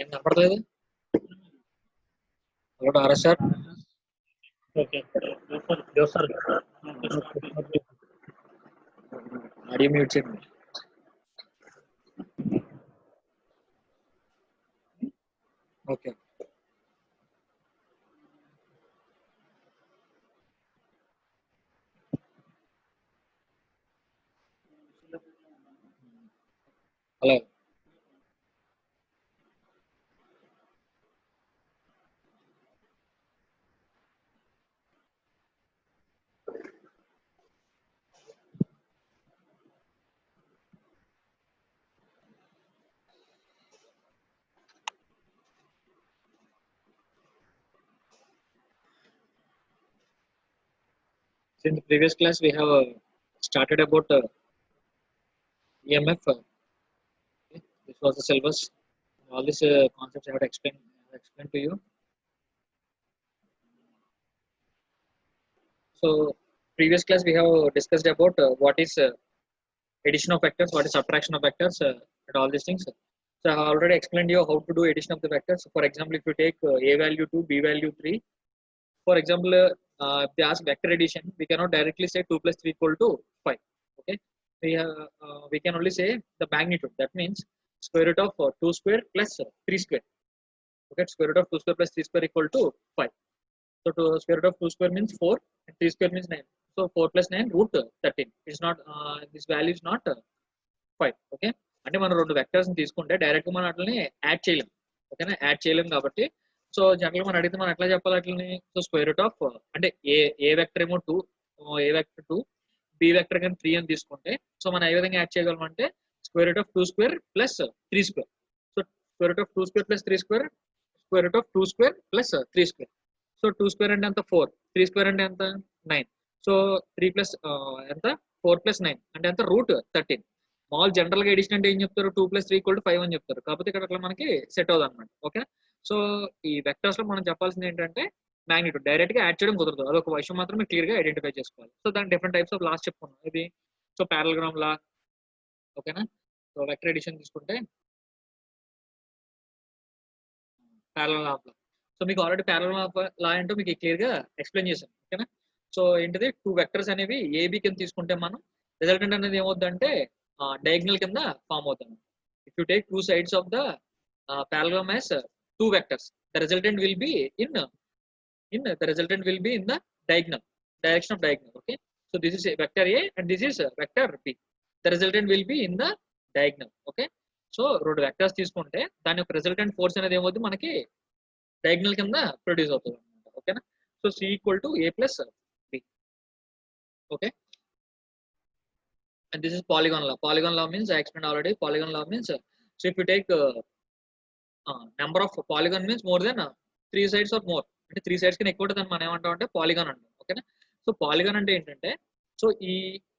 ఏం కనపడలేదు ఒకటి ఆర్ఎస్ సార్ ఓకే జోసర్ ఆడియో మ్యూట్ చేయండి okay hello So in the previous class, we have started about EMF. Okay. This was the syllabus. All these concepts I have explained to you. So previous class we have discussed about what is addition of vectors, what is subtraction of vectors, and all these things. So I have already explained you how to do addition of the vectors. For example, if you take a value 2, b value 3. For example, if they ask vector addition, we cannot directly say 2 plus 3 equal to 5. Okay, we can only say the magnitude. That means square root of 2 square plus 3 square. Okay, square root of 2 square plus 3 square equal to 5. So square root of 2 square means 4 and 3 square means 9. So 4 plus 9 root 13. It's not this value is not 5. Okay, అంటే మనం రెండు vectors తీసుకుంటే direct మనం అట్లనే add చేయలేం. ఓకేనా, add చేయలేం కాబట్టి సో జనరల్ మనం అడిగితే మనం ఎట్లా చెప్పాలి అట్లని. సో స్క్వేర్ రూట్ ఆఫ్ అంటే ఏ వెక్టర్ ఏమో 2, ఏ వెక్టర్ 2, బి వెక్టర్ కానీ 3 అని తీసుకుంటే సో మనం ఏ విధంగా యాడ్ చేయగలం అంటే square root of 2 square plus 3 square. So square root of 2 square plus 3 square, square root of 2 square plus 3 square. So 2 square అంటే ఎంత 4, 3 స్క్వేర్ అంటే ఎంత 9. సో 3 ప్లస్ ఎంత 4 ప్లస్ 9 అంటే ఎంత రూట్ 13. మాల్ జనరల్ గా ఎడిషన్ అంటే ఏం చెప్తారు 2 ప్లస్ 3 ఈక్వల్ టు 5 అని చెప్తారు. కాకపోతే ఇక్కడ అట్లా మనకి సెట్ అవుతుంది అనమాట. ఓకే, సో ఈ వెక్టర్స్ లో మనం చెప్పాల్సింది ఏంటంటే మ్యాగ్నిట్యూడ్ డైరెక్ట్ గా యాడ్ చేయడం కుదరదు. అదొక విషయం మాత్రమే క్లియర్ గా ఐడెంటిఫై చేసుకోవాలి. సో దాని డిఫరెంట్ టైప్స్ ఆఫ్ లాస్ చెప్పుకున్నాం. ఇది సో పారలగ్రామ్ లా. ఓకేనా, సో వెక్టర్ ఎడిషన్ తీసుకుంటే పారలగ్రామ్ లా. సో మీకు ఆల్రెడీ పారలగ్రామ్ లా ఏంటో మీకు క్లియర్ గా ఎక్స్ప్లెయిన్ చేశాను. ఓకేనా, సో ఏంటిది 2 వెక్టర్స్ అనేవి ఏబి కింద తీసుకుంటే మనం రిజల్టెంట్ అనేది ఏమవుతుందంటే డయాగ్నల్ కింద ఫామ్ అవుతుంది. If you take 2 sides of the parallelogram as 2 vectors, the resultant will be in the diagonal direction of diagonal. Okay, so this is a vector A and this is a vector B. The resultant will be in the diagonal. Okay, so రెండు vectors తీసుకుంటే దాని యొక్క resultant force అనేది ఏమవుతుంది మనకి diagonal కింద produce అవుతుంది అనమాట. ఓకేనా, so C equal to A plus B. Okay, and this is polygon law. Polygon law means I explained already. Polygon law means so if you take number of polygon means more than 3 sides or more, అంటే 3 sides కన్నా ఎక్కువ ఉంటుంది మనం ఏమంటాం అంటే polygon అంటాం. ఓకేనా, so polygon అంటే ఏంటంటే సో ఈ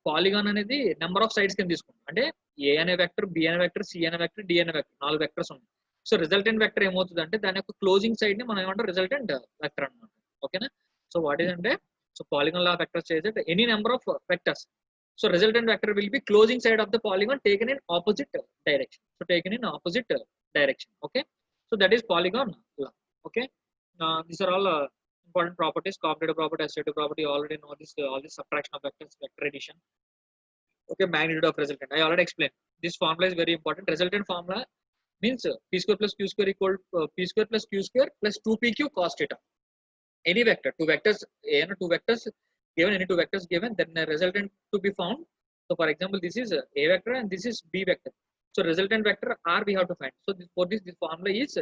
పాలిగాన్ అనేది నెంబర్ ఆఫ్ సైడ్స్ కింద తీసుకుంటాం. అంటే ఏ అనే వెక్టర్, బి అనే వెక్టర్, సి అనే వెక్టర్, డి అనే వెక్టర్, 4 వెక్టర్స్ ఉన్నాయి. సో రిజల్టెంట్ వెక్టర్ ఏమవుతుంది అంటే దాని యొక్క క్లోజింగ్ సైడ్ ని మనం ఏమంటాం రిజల్టెంట్ వెక్టర్ అనమాట. ఓకేనా, సో వాట్ ఈస్ అంటే సో పాలిగాన్ లా వెక్టర్స్ చేసే any number of vectors. So resultant vector will be closing side of the polygon taken in opposite direction. So taken in opposite direction. Okay, so that is polygon law. Okay, these are all important properties. Commutative property, associative property. You already know this. All this subtraction of vectors, vector addition. Okay, magnitude of resultant. I already explained. This formula is very important. Resultant formula means p square plus q square equal p square plus q square plus 2pq cos theta. Any vector, 2 vectors, two vectors given, any 2 vectors given, then the resultant to be found. So for example, this is a vector and this is b vector. So resultant vector r we have to find. So for this formula is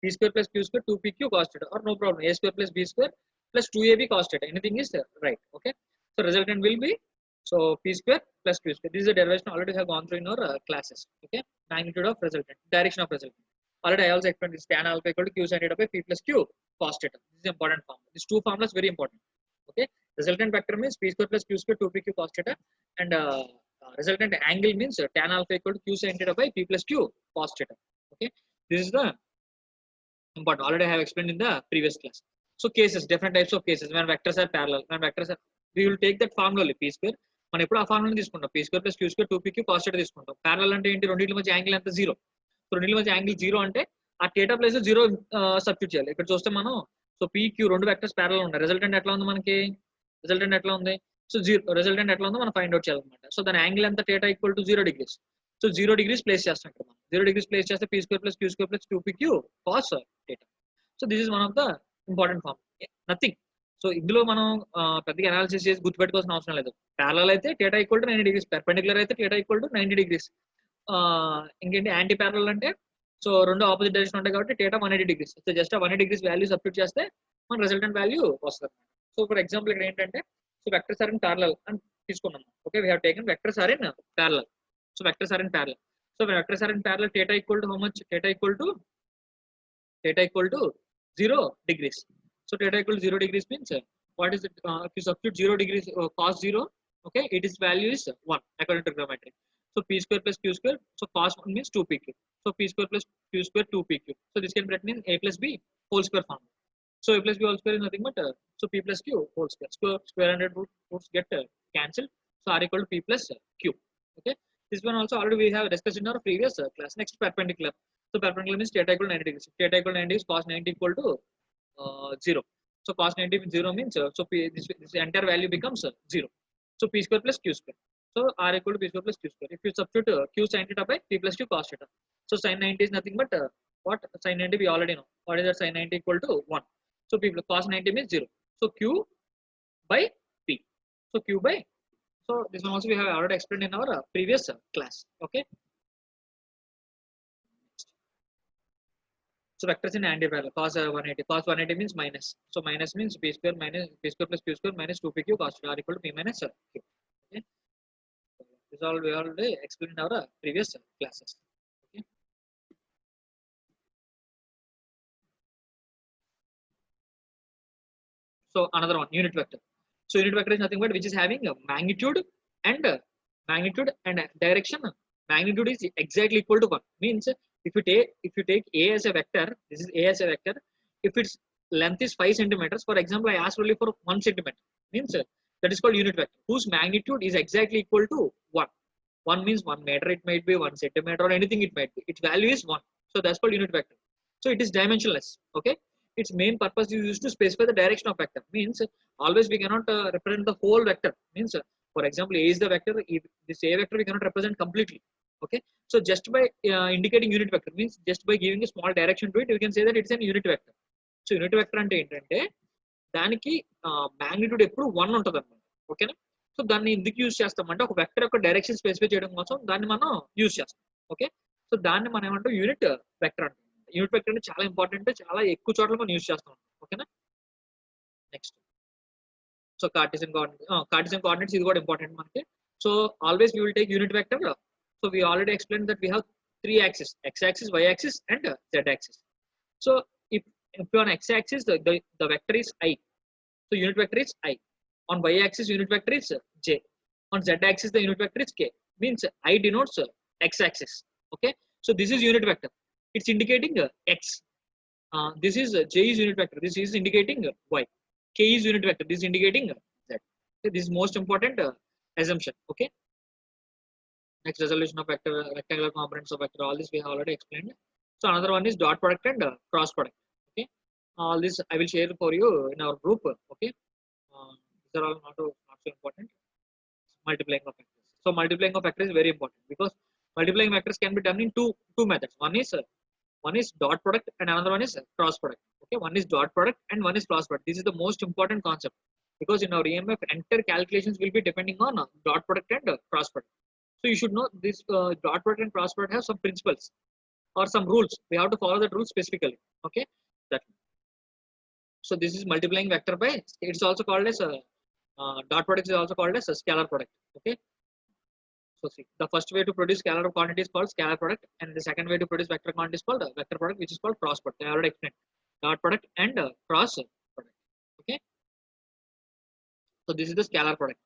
p square plus q square 2pq cos theta, or no problem, a square plus b square plus 2ab cos theta. Anything is right. Okay, so resultant will be so p square plus q square. This is a derivation already have gone through in our classes. Okay, magnitude of resultant, direction of resultant. Already I also explained this tan alpha equal to q sin theta by p plus q cos theta. This is important formula. These 2 formulas very important. Okay, resultant vector means p square plus q square 2pq cos theta, and resultant angle means tan alpha equal to q sin theta by p plus q cos theta. Okay, this is the important. Already I have explained in the previous class. So cases, different types of cases when vectors are parallel. When vectors are, we will take that formula p square. మనం ఎప్పుడు ఆ formula తీసుకుంటాం, p square plus q square 2pq cos theta తీసుకుంటాం. Parallel అంటే ఏంటి, రెండింటి మధ్య angle ఎంత 0. సో రెండింటి మధ్య యాంగిల్ 0 అంటే ఆ theta ప్లేస్ 0 సబ్స్టిట్యూట్ చేయాలి. ఇక్కడ చూస్తే మనం సో PQ రెండు వెక్టర్స్ ప్యారలల్ ఉన్నాయి. రిజల్టెంట్ ఎట్లా ఉంది మనకి? రిజల్టెంట్ ఎట్లా ఉంది? సో రిజల్టెంట్ ఎట్లా ఉందో మనం ఫైండ్ అవుట్ చేయాలన్నమాట. సో దాని యాంగిల్ ఎంత? theta equal to 0 degrees. So 0 degrees place చేస్తాం ఇక్కడ మనం. 0 డిగ్రీస్ ప్లేస్ చేస్తే p square plus q square plus 2pq cos theta. So this is one of the important form. Nothing. So ఇందులో మనం పెద్దగా అనాలిసిస్ చేసి గుర్తుపెట్టుకోవాల్సిన అవసరం లేదు. ప్యారలల్ అయితే theta equal to 90 degrees, perpendicular అయితే theta ఈక్వల్ టు 90 డిగ్రీస్. ఇంకేంటి యాంటీ ప్యారలల్ అంటే సో రెండు ఆపోజిట్ డైరెక్షన్ ఉంటాయి కాబట్టి theta 180 degrees. So just 180 degrees value substitute చేస్తే మన రిజల్టెంట్ వాల్యూ వస్తుంది. సో ఫర్ ఎగ్జాంపుల్ ఇక్కడ ఏంటంటే so vectors are in parallel అని తీసుకున్నాం. Okay, we have taken vectors are in parallel. So vectors are in parallel. So vectors are in parallel, theta equal to how much? theta equal to 0 degrees. So theta equal to 0 degrees means what is it? If you substitute 0 degrees cos 0, okay, its value is 1 according to trigonometry. So p square plus q square. So cos 1 means 2pq. So p square plus q square 2pq. So this can be written in a plus b whole square form. So a plus b whole square is nothing but so p plus q whole square. Square and roots get cancelled. So r equal to p plus q. Okay. This one also already we have discussed in our previous class. Next, perpendicular. So perpendicular means theta equal to 90 degrees. Theta equal to 90 degrees, cos 90 equal to 0. So cos 90 0 means so this entire value becomes 0. So p square plus q square. So r equal to p square plus q square. If you substitute q sin theta by p plus q cos theta. So sin 90 is nothing but what? Sin 90 we already know. What is that? Sin 90 equal to 1. So p plus cos 90 means 0. So q by p. So q by. So this one also we have already explained in our previous class. Okay. So vectors in anti-parallel. Cos 180. Cos 180 means minus. So minus means p square plus q square minus 2pq cos theta equal to p minus q. Okay. This all we already explained in our previous classes. Okay. So another one, unit vector. So unit vector is nothing but which is having a magnitude and direction. Magnitude is exactly equal to 1. Means if you take a as a vector, this is a as a vector. If its length is 5 centimeters, for example, I asked only for 1 centimeter. Means that is called unit vector, whose magnitude is exactly equal to 1. 1 means 1 meter, it might be 1 centimeter or anything it might be. Its value is 1. So that's called unit vector. So it is dimensionless. Okay. Its main purpose is used to specify the direction of vector. Means always we cannot represent the whole vector. Means for example, a is the vector. If this a vector we cannot represent completely. Okay. So just by indicating unit vector means just by giving a small direction to it, we can say that it's an unit vector. So unit vector అంటే ఏంటంటే దానికి magnitude ఎప్పుడు 1 ఉంటుంది అన్నమాట. ఓకేనా? So దాన్ని ఎందుకు use చేస్తామంటే ఒక వెక్టర్ యొక్క డైరెక్షన్ స్పెసిఫై చేయడం కోసం దాన్ని మనం యూజ్ చేస్తాం. ఓకే. సో దాన్ని మనం ఏమంటాం? యూనిట్ వెక్టర్ అంటాం. యూనిట్ వెక్టర్ అంటే చాలా ఇంపార్టెంట్, చాలా ఎక్కువ చోట్ల మనం యూజ్ చేస్తాం. ఓకేనా? నెక్స్ట్, సో కార్టెసియన్ కోఆర్డినేట్స్ ఇది కూడా ఇంపార్టెంట్ మనకి. So always we will take unit vector. So we already explained that we have 3 axes: x-axis, y-axis, and z-axis. So if on x-axis the vector is I, so unit vector is I. On y-axis unit vector is j. On z-axis the unit vector is k. Means I denotes x-axis. Okay. So this is unit vector. It's indicating x. This is j is unit vector. This is indicating y. K is unit vector. This is indicating z. So this is most important assumption. Okay. Next, resolution of vector, rectangular components of vector. All this we have already explained. So another one is dot product and cross product. Okay. All this I will share for you in our group. Okay. These are all not so important. Multiplying of vectors. So multiplying of vectors is very important because multiplying vectors can be done in two methods. One is dot product and another one is cross product. Okay. One is dot product and one is cross product. This is the most important concept because in our EMF entire calculations will be depending on dot product and cross product. So you should know this dot product and cross product have some principles or some rules. We have to follow that rule specifically. Okay. That. So this is multiplying vector by. It's also called as dot product is also called as a scalar product. Okay. So see, the first way to produce scalar quantity is called scalar product, and the second way to produce vector quantity is called vector product, which is called cross product. I already explained dot product and cross product. Okay. So this is the scalar product.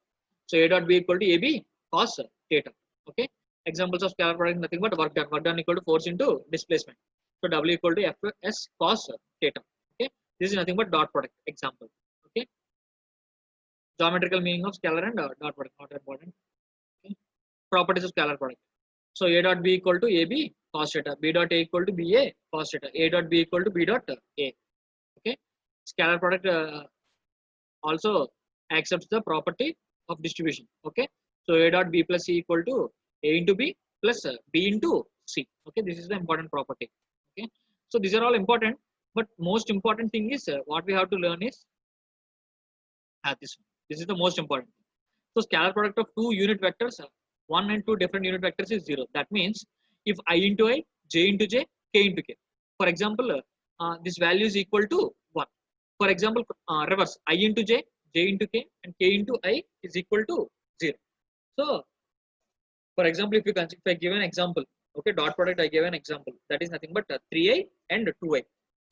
So a dot b equal to ab cos theta. Okay. Examples of scalar product nothing but work done. Work done equal to force into displacement. So W equal to Fs cos theta. Okay. This is nothing but dot product example. Okay. Geometrical meaning of scalar and dot product not important. Okay. Properties of scalar product. So A dot B equal to AB cos theta, b dot a equal to ba cos theta, a dot b equal to b dot a. Okay, scalar product also accepts the property of distribution. Okay, so a dot b plus c equal to a into b plus b into c. Okay, this is the important property. Okay, so these are all important, but most important thing is what we have to learn is this one. This is the most important thing. So scalar product of two unit vectors, one and two different unit vectors is 0. That means if I into I, j into j, k into k. For example, this value is equal to 1. For example, reverse, I into j, j into k, and k into I is equal to 0. So, for example, if I give an example, okay, dot product, I give an example. That is nothing but 3i and 2i.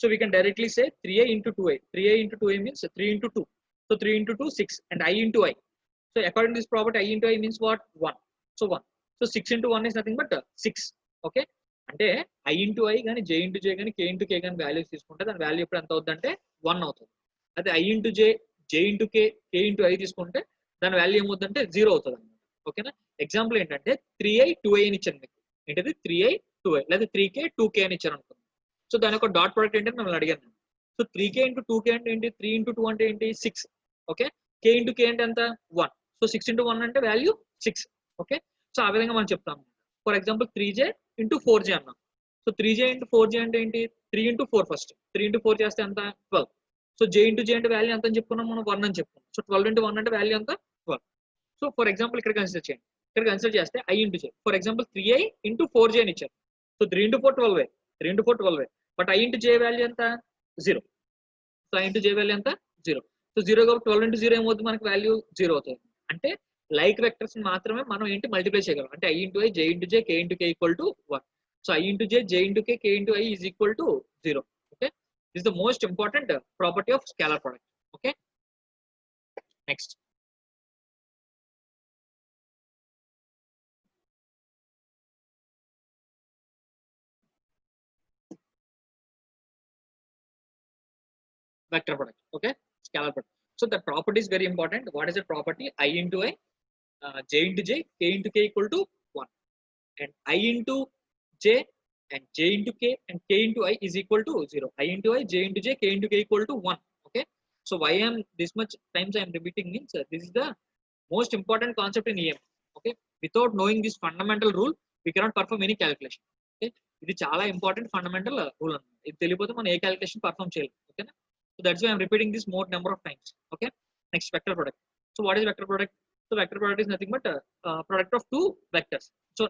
So we can directly say 3i into 2i. 3i into 2i means 3 into 2. So 3 into 2, 6, and I into I. So according to this property, I into I means what? 1. So 1. So 6 into 1 is nothing but 6. Okay. అంటే I into I కానీ J into J కానీ K into K కానీ values తీసుకుంటే దాని value ఎప్పుడు ఎంత అవుతుంది అంటే 1 అవుతుంది. అదే I into J, J into K, K into I తీసుకుంటే దాని వాల్యూ ఏమవుతుందంటే 0 అవుతుంది అనమాట. ఓకేనా? ఎగ్జాంపుల్ ఏంటంటే 3i 2i అని ఇచ్చాను మీకు. ఏంటది 3i 2i లేదా 3k 2k అని ఇచ్చాను అనుకోండి. సో దాని యొక్క డాట్ ప్రొడక్ట్ ఏంటని మిమ్మల్ని అడిగాను. సో 3k into 2k అంటే ఏంటి? 3 into 2 అంటే ఏంటి? 6. ఓకే, k into k అంటే ఎంత? 1. సో 6 into 1 అంటే వాల్యూ 6. ఓకే, సో ఆ విధంగా మనం చెప్తాం. For example 3j into 4j అన్నాం. సో 3j into 4j అంటే ఏంటి? 3 into 4 ఫస్ట్. 3 into 4 చేస్తే ఎంత? 12. సో j into j అంటే వాల్యూ ఎంత అని చెప్పుకున్నాం మనం? 1 అని చెప్పుకున్నాం. సో 12 into 1 అంటే వాల్యూ ఎంత? 12. సో ఫర్ ఎగ్జాంపుల్ ఇక్కడ కన్సిడర్ చేయండి. ఇక్కడ కన్సిడర్ చేస్తే I into j. For example 3i into 4j అని ఇచ్చారు. So 3 into 4 12. 3 into 4 12. But I into j value ఎంత? 0. So I into j value ఎంత? 0. సో 0 కాబట్టి 12 into 0 ఏమవుతుంది? మనకి వాల్యూ 0 అవుతుంది. అంటే లైక్ వెక్టర్స్ మాత్రమే మనం ఏంటి మల్టిప్లై చేయగలం. అంటే I into I, J into J, K into K equal to 1. So I into J, J into K, K into I is equal to 0. Okay, this is the most important property of scalar product. Okay, next. Vector product. Okay, scalar product. So the property is very important. What is the property? I into I, J into J, K into K equal to 1, and I into J and J into K and K into I is equal to 0. I into I, J into J, K into K equal to 1. Okay, so why I am this much times I am repeating means this is the most important concept in EM. Okay, without knowing this fundamental rule, we cannot perform any calculation. Okay, ఇది చాలా important fundamental rule అన్నమాట. ఇది తెలియకపోతే మనం ఏ calculation perform చేయలేం. ఓకేనా? So that's why I'm repeating this more number of times. Okay, next, vector product. So what is vector product? So vector product is nothing but product of two vectors. So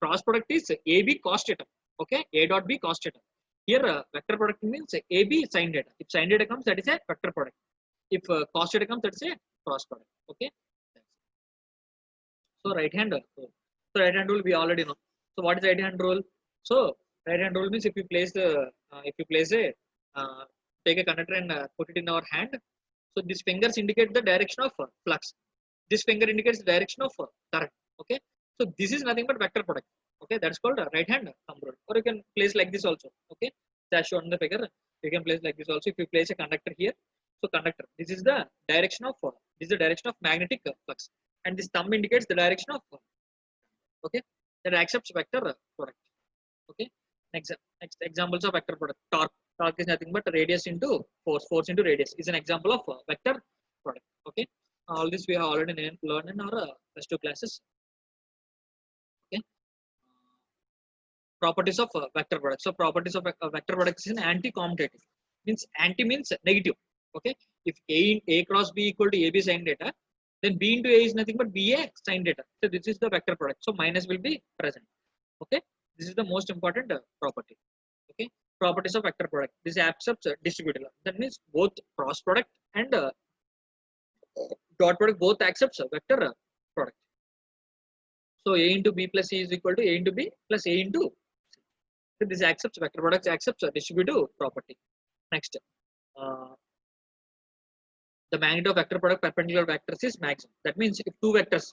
cross product is AB cos theta. Okay, A dot B cos theta. Here vector product means AB sin theta. If sin theta comes, that is a vector product. If cos theta comes, that is a cross product. Okay. So right hand rule we already know. So what is right hand rule? So right hand rule means if you place a take a conductor and put it in our hand. So these fingers indicate the direction of flux. This finger indicates the direction of current. Okay, so this is nothing but vector product. Okay, that's called right hand thumb rule. Or you can place like this also. Okay, that's shown in the figure. You can place like this also. If you place a conductor here, so conductor, this is the direction of magnetic flux, and this thumb indicates the direction of okay, that accepts vector product. Okay, next examples of vector product. Torque is nothing but radius into force into radius is an example of vector product. Okay, all this we have already learned in our first two classes. Okay, properties of vector product. So properties of vector product is an anti-commutative. Means anti means negative. Okay, if a cross b equal to ab sin theta, then b into a is nothing but ba sin theta. So this is the vector product. So minus will be present. Okay, this is the most important property. Okay, properties of vector product. This accepts distributed. That means both cross product and dot product both accepts vector product. So a into b plus c is equal to a into b plus a into c. So this accepts vector product, accepts distributive property. Next, the magnitude of vector product perpendicular vectors is maximum. That means if two vectors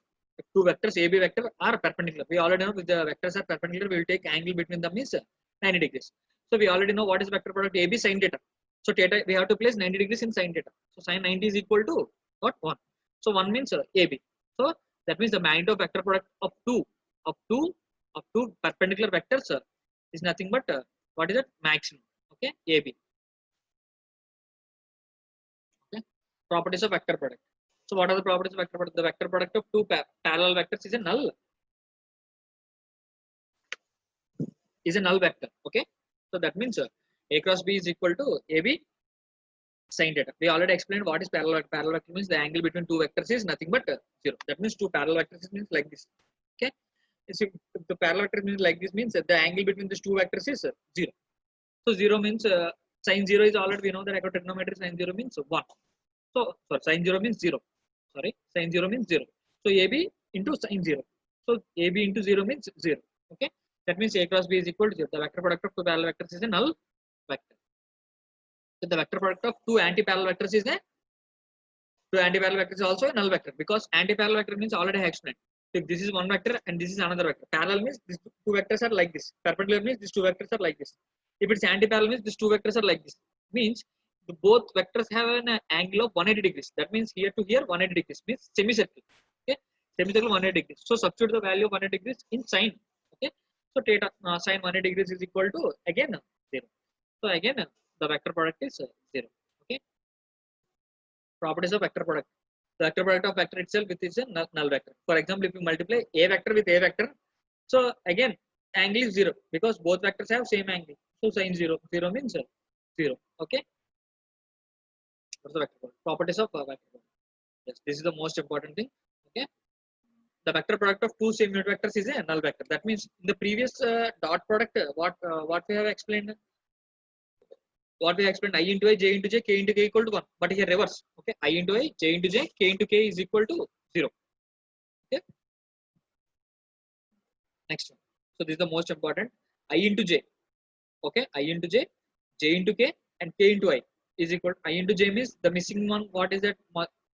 AB vector are perpendicular, we already know if the vectors are perpendicular, we will take angle between them is 90 degrees. So we already know what is vector product AB sin theta. So theta we have to place 90 degrees in sin theta. So sin 90 is equal to what? 1. So 1 means AB. So that means the magnitude of vector product of two perpendicular vectors is nothing but what is that? Maximum. Okay, AB. Okay, properties of vector product. So what are the properties of vector product? The vector product of two parallel vectors is a null. Is a null vector. Okay, so that means A cross B is equal to AB sin theta. We already explained what is parallel vector. Parallel vector means the angle between two vectors is nothing but 0. That means two parallel vectors means like this. Okay, if the parallel vector means like this means the angle between these two vectors is 0. So 0 means sin 0 is already, we know that trigonometry sin 0 means 1. So sorry, sin 0 means 0. Sorry, sin 0 means 0. So AB into sin 0. So AB into 0 means 0. Okay, that means A cross B is equal to 0. The vector product of two parallel vectors is a null vector. So the vector product of two anti-parallel vectors is a two anti-parallel vectors is also a null vector, because anti-parallel vector means already I explained. If this is one vector and this is another vector, parallel means these two vectors are like this. Perpendicular means these two vectors are like this. If it's anti-parallel means these two vectors are like this. Means both vectors have an angle of 180 degrees. That means here to here 180 degrees means semicircle. Okay, semicircle 180 degrees. So substitute the value of 180 degrees in sine. Okay, so theta sine 180 degrees is equal to again 0. So again the vector product is 0. Okay, properties of vector product. The vector product of vector itself with is a null vector. For example, if you multiply a vector with a vector, so again angle is 0 because both vectors have same angle. So sin 0, 0 means 0. Okay, what's the vector product? Properties of vector product. Yes, this is the most important thing. Okay, the vector product of two same unit vectors is a null vector. That means in the previous dot product, what we have explained, I into I, j into j, k into k equal to 1. But here reverse. Okay, I into I, j into j, k into k is equal to 0. Okay, next one. So this is the most important. I into j. Okay, I into j, j into k, and k into I is equal to I into j means the missing one. What is that?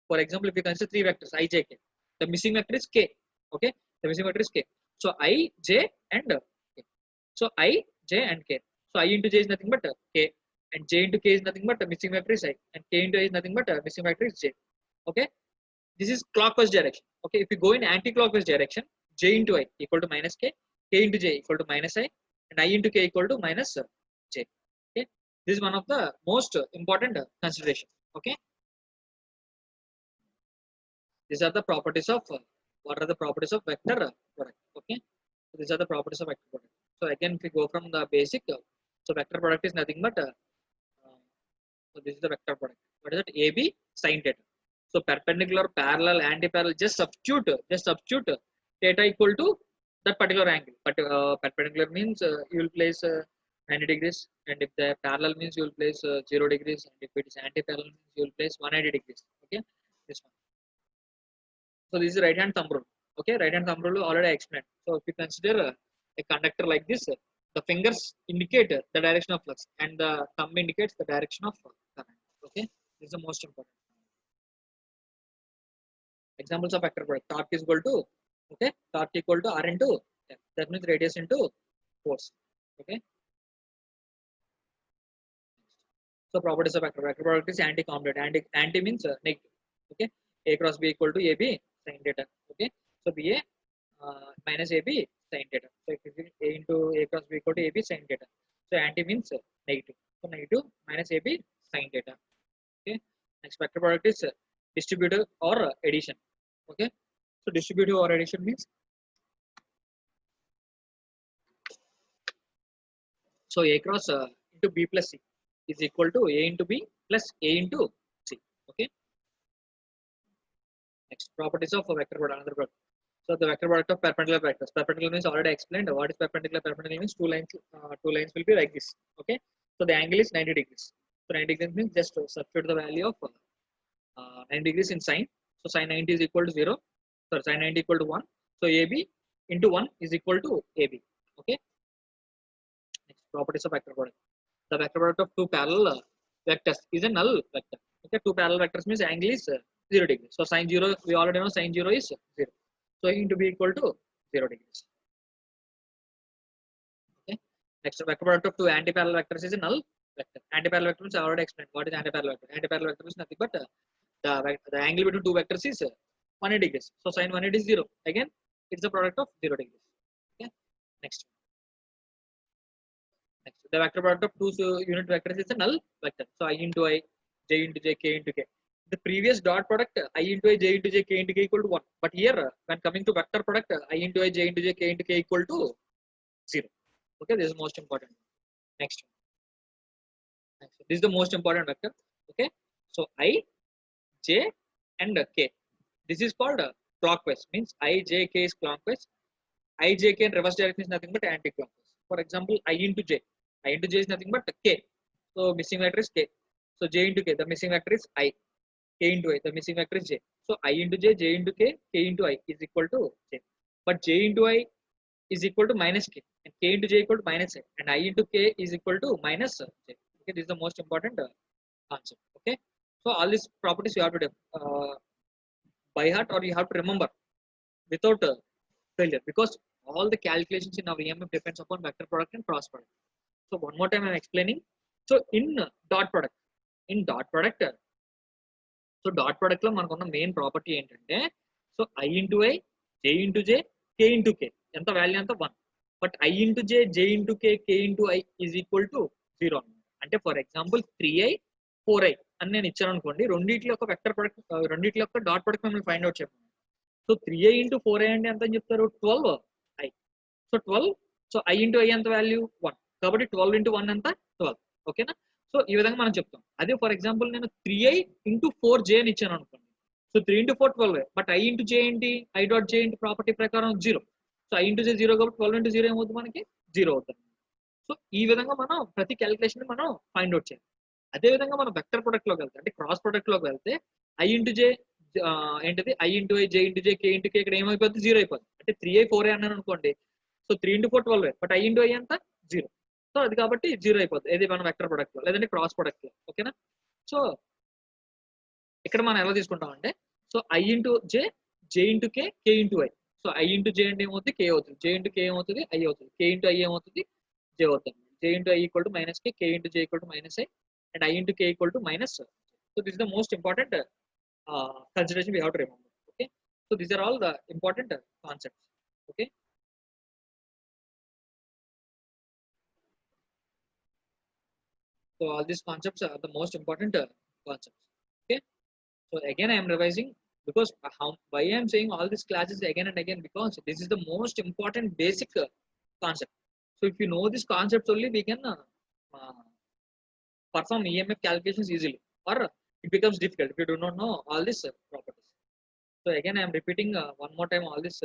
For example, if you consider three vectors I, j, k, the missing vector is k. Okay, the missing vector is k. So I, j, and k. So I, j, and k. So I into j is nothing but k, and j into k is nothing but missing vector is I, and k into I is nothing but missing vector is j. Okay, this is clockwise direction. Okay, if you go in anti-clockwise direction, j into I equal to minus k, k into j equal to minus I, and I into k equal to minus j. Okay, this is one of the most important consideration. Okay, these are the properties of what are the properties of vector product. Okay, so these are the properties of vector product. So again, if we go from the basic, so vector product is nothing but so this is the vector product. What is it? AB sin theta. So perpendicular, parallel, anti-parallel. Just substitute theta equal to that particular angle. But perpendicular means you will place 90 degrees, and if the parallel means you will place 0 degrees, and if it is anti-parallel means you will place 180 degrees. Okay, this one. So this is right hand thumb rule. Okay, right hand thumb rule already explained. So if you consider a conductor like this, the fingers indicate the direction of flux, and the thumb indicates the direction of current. Okay, this is the most important. Examples of vector product. Torque is equal to, okay, torque equal to R into F. That means radius into force. Okay. So properties of vector. Vector product is anti-complement. Anti means negative. Okay. A cross B equal to AB sin theta. Okay. So BA minus AB sin theta. So if A into A cross B equal to AB sin theta. So anti means negative. So negative minus AB sin theta. Okay. Next vector product is distributive or addition. Okay. So distributive or addition means, so A cross into B plus C is equal to A into B plus A into C. Okay. Next properties of a vector product, another product. So the vector product of perpendicular vectors. Perpendicular means already explained. What is perpendicular? Perpendicular means two lines will be like this. Okay. So the angle is 90 degrees. So 90 degrees means just substitute the value of 90 degrees in sine. So sine 90 is equal to 0. So sine 90 equal to 1. So AB into 1 is equal to AB. Okay. Next properties of vector product. The vector product of two parallel vectors is a null vector. Okay, two parallel vectors means angle is 0 degrees. So sin 0, we already know sin 0 is 0. So into B equal to 0 degrees. Okay. Next vector product of two anti-parallel vectors is a null vector. Anti-parallel vector means I already explained what is anti-parallel vector. Anti-parallel vector is nothing but the angle between two vectors is 180 degrees. So sin 180 is 0. Again, it's a product of 0 degrees. Okay. Next. Next, the vector product of two unit vectors is a null vector. So I into I, j into j, k into k. The previous dot product I into I, j into j, k into k equal to 1. But here, when coming to vector product, I into I, j into j, k into k equal to 0. Okay, this is most important. Next. This is the most important vector. Okay, so I, j, and k. This is called clockwise. Means I, j, k is clockwise. I, j, k in reverse direction is nothing but anti-clockwise. For example, I into j. I into j is nothing but k. So missing vector is k. So j into k, the missing vector is I. K into I, the missing vector is j. So I into j into k into I is equal to j. But j into I is equal to minus k, and k into j equal to minus I, and I into k is equal to minus j. Okay, this is the most important concept. Okay, so all these properties you have to by heart, or you have to remember without failure, because all the calculations in our EMF depends upon vector product and cross product. So one more time I'm explaining. So in dot product, so dot product లో మనకున్న main property ఏంటంటే, so I into I, j into j, k into k, ఎంత value అంతా 1. But I into j, j into k, k into I is equal to 0. అంటే for example 3i 4i అని నేను ఇచ్చాను అనుకోండి, రెండిట్లో యొక్క వెక్టర్ ప్రొడక్ట్, రెండిట్లో యొక్క డాట్ ప్రొడక్ట్ మిమ్మల్ని ఫైండ్ అవుట్ చెప్పండి. సో 3i into 4i అంటే ఎంత అని చెప్తారు, 12i. So 12, so I into I ఎంత వాల్యూ 1, కాబట్టి 12 into 1 ఎంత 12. ఓకేనా, సో ఈ విధంగా మనం చెప్తాం. అదే ఫర్ ఎగ్జాంపుల్ నేను 3i into 4j అని ఇచ్చాను అనుకోండి, so 3 into 4 12, but I into j ఏంటి, I dot j ఏంటి ప్రాపర్టీ ప్రకారం 0. సో I into j 0 కాబట్టి 12 into 0 ఏమవుతుంది, మనకి 0 అవుతుంది. సో ఈ విధంగా మనం ప్రతి క్యాలిక్యులేషన్ మనం ఫైండ్ అవుట్ చేయాలి. అదే విధంగా మనం వెక్టర్ ప్రొడక్ట్ లోకి వెళ్తే, అంటే క్రాస్ ప్రొడక్ట్ లోకి వెళ్తే I into j ఏంటిది, I into I, j into j, k into k ఇక్కడ ఏమైపోతుంది, 0 అయిపోతుంది. అంటే 3i 4i అన్నాను అనుకోండి, so 3 into 4 12, but I into I ఎంత 0. సో అది కాబట్టి 0 అయిపోతుంది, ఇది మన వెక్టర్ ప్రొడక్ట్ లో లేదంటే క్రాస్ ప్రొడక్ట్ లో. ఓకేనా, సో ఇక్కడ మనం ఎలా తీసుకుంటాం అంటే, so I into j, j into k, k into I. So I into j అంటే ఏమవుతుంది, k అవుతుంది. j into k ఏమవుతుంది, I అవుతుంది. k into I ఏమవుతుంది, j అవుతుంది. j into I equal to minus k, k into j equal to minus I, and I into k equal to minus. So this is the most important consideration we have to remember. Okay, so these are all the important concepts. Okay, so all these concepts are the most important concepts. Okay, so again I am revising, because why I am saying all these classes again and again, because this is the most important basic concept. So if you know these concepts only, we can perform EMF calculations easily, or it becomes difficult if you do not know all these properties. So again I am repeating one more time all these